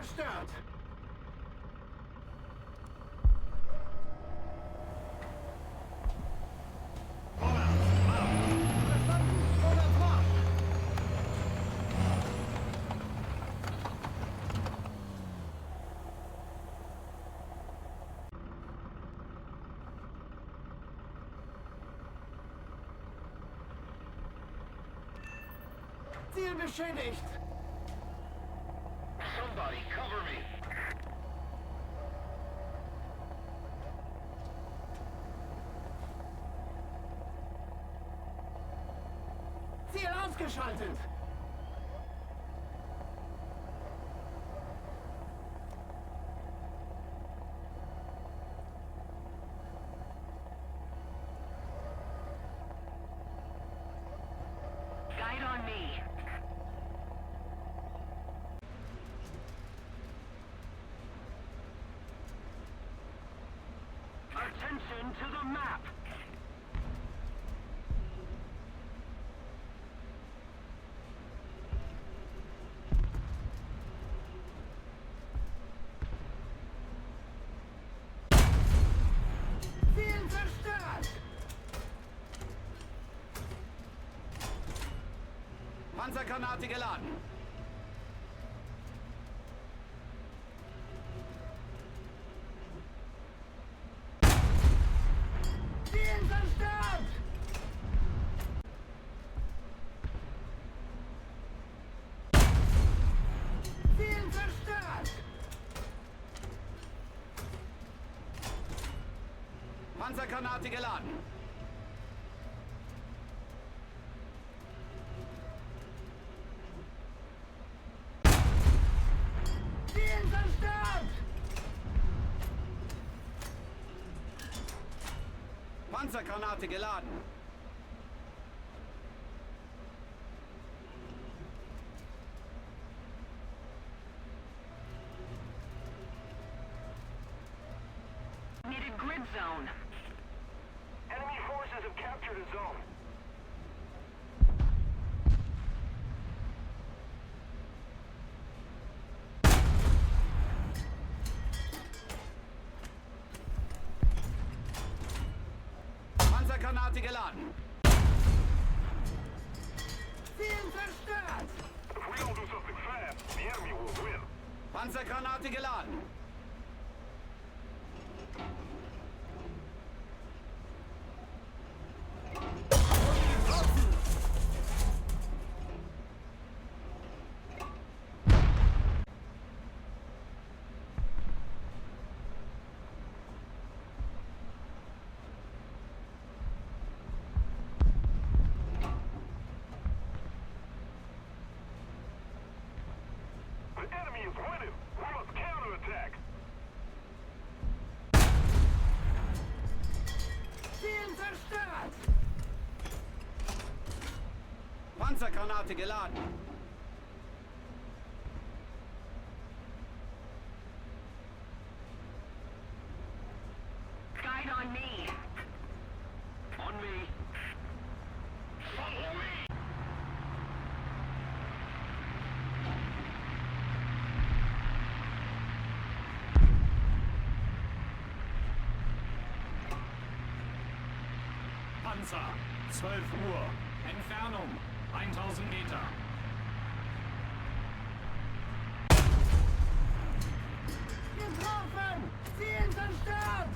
zerstört! Ziel beschädigt! Somebody cover me! Ziel ausgeschaltet! Guide on me! Attention to the map! Ziel zerstört! Panzergranate geladen. Ziel zerstört! Ziel zerstört! Panzergranate geladen. Ziel zerstört! Panzergranate geladen. Needed grid zone. Enemy forces have captured a zone. Panzergranate geladen. Ziel zerstört! If we don't do something fast, the enemy will win. Panzergranate geladen. The enemy is winning. We must counterattack. Ziel zerstört! Panzergranate geladen. Guide on me. On me. Follow me. Panzer, 12 Uhr. Entfernung, 1000 Meter. Getroffen! Ziel zerstört!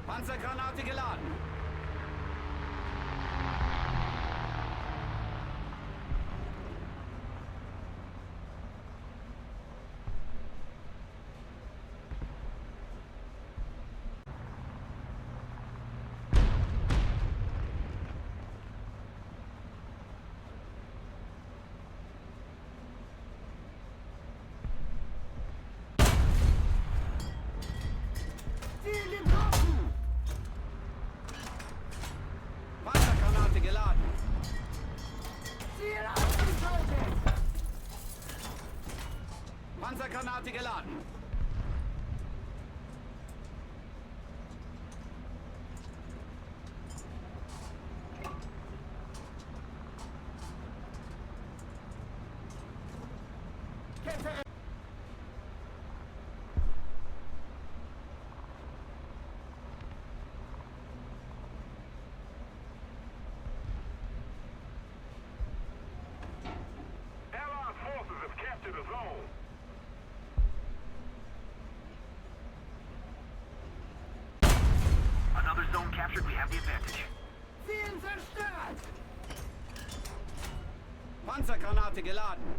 Panzergranate geladen. Ziel getroffen! Panzergranate geladen. Ziel ausgeschaltet! Panzergranate geladen. Kälte. Allied forces have captured a zone. Another zone captured. We have the advantage. Ziel zerstört. Panzergranate geladen.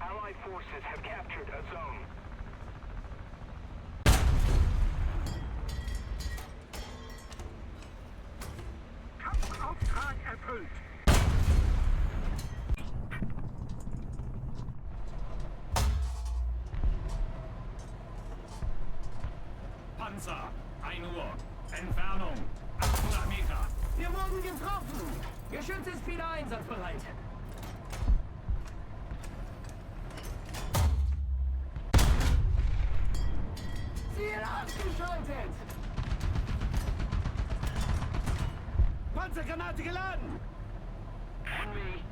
Allied forces have captured a zone. Kampfauftrag erfüllt. Panzer, 1 Uhr. Entfernung, 800 Meter. Wir wurden getroffen. Geschütz ist wieder einsatzbereit. Ziel abgeschaltet. Panzergranate geladen. On me.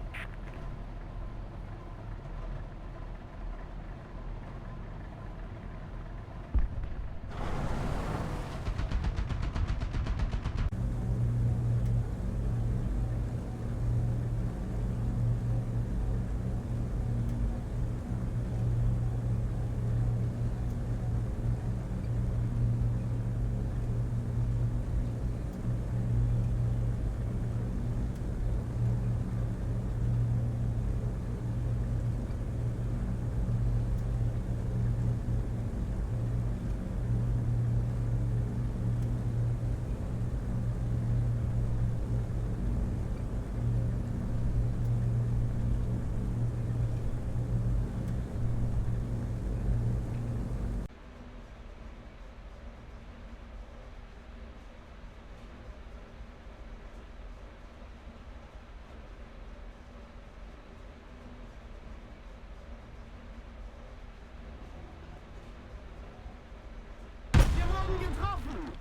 Wir wurden getroffen.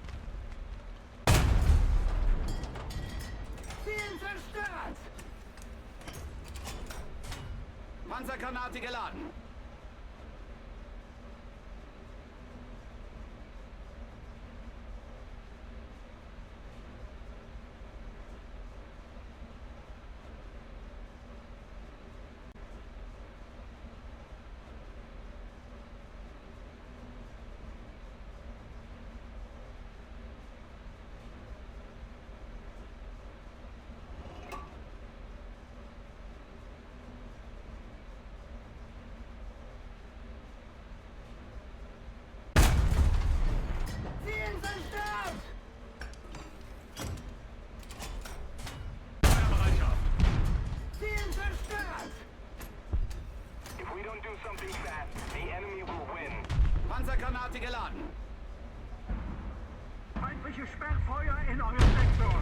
Ziel zerstört. Panzergranate geladen. Ziel zerstört. Feuerbereitschaft. Ziel zerstört. If we don't do something fast, the enemy will win. Panzergranate geladen. Feindliche Sperrfeuer in eurem Sektor.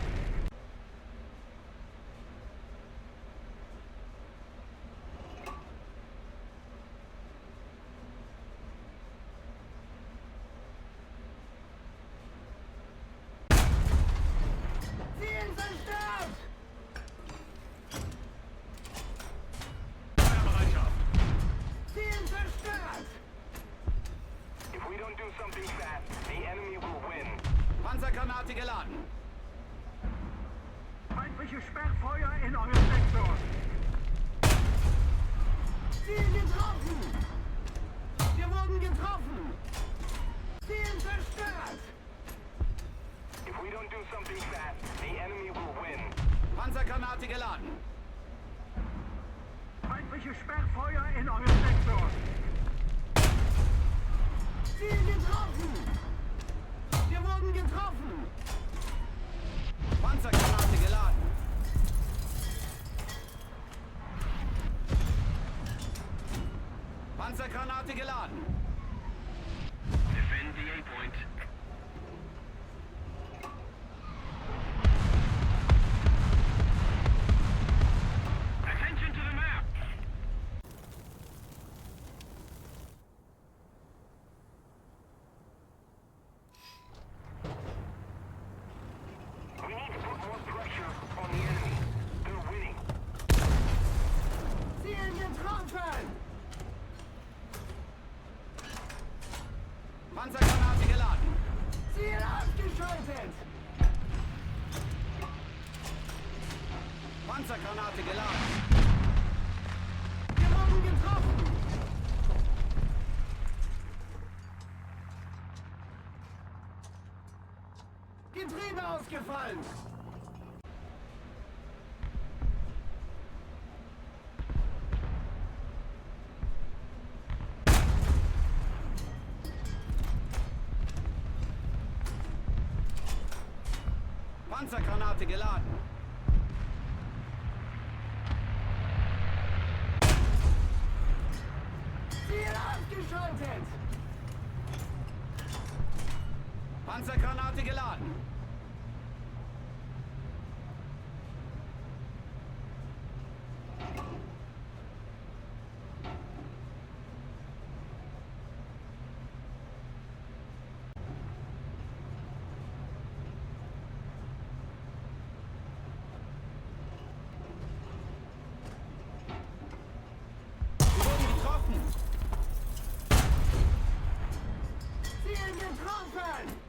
Ziel zerstört. Feuerbereitschaft. Ziel zerstört. If we don't do something fast, the enemy will win. Panzergranate geladen. Feindliche Sperrfeuer in eurem Sektor. Ziel getroffen. Wir wurden getroffen. Ziel zerstört. If we don't do something fast, the enemy will win. Panzergranate geladen. Feindliche Sperrfeuer in eurem Sektor. Ziel getroffen. Wir wurden getroffen. Panzergranate geladen. Panzergranate geladen. Defend the A-point. geschaltet! Panzergranate geladen. Wir wurden getroffen! Getriebe ausgefallen! Panzergranate geladen. Ziel ausgeschaltet! Panzergranate geladen. Sie wurden getroffen. Ziel getroffen!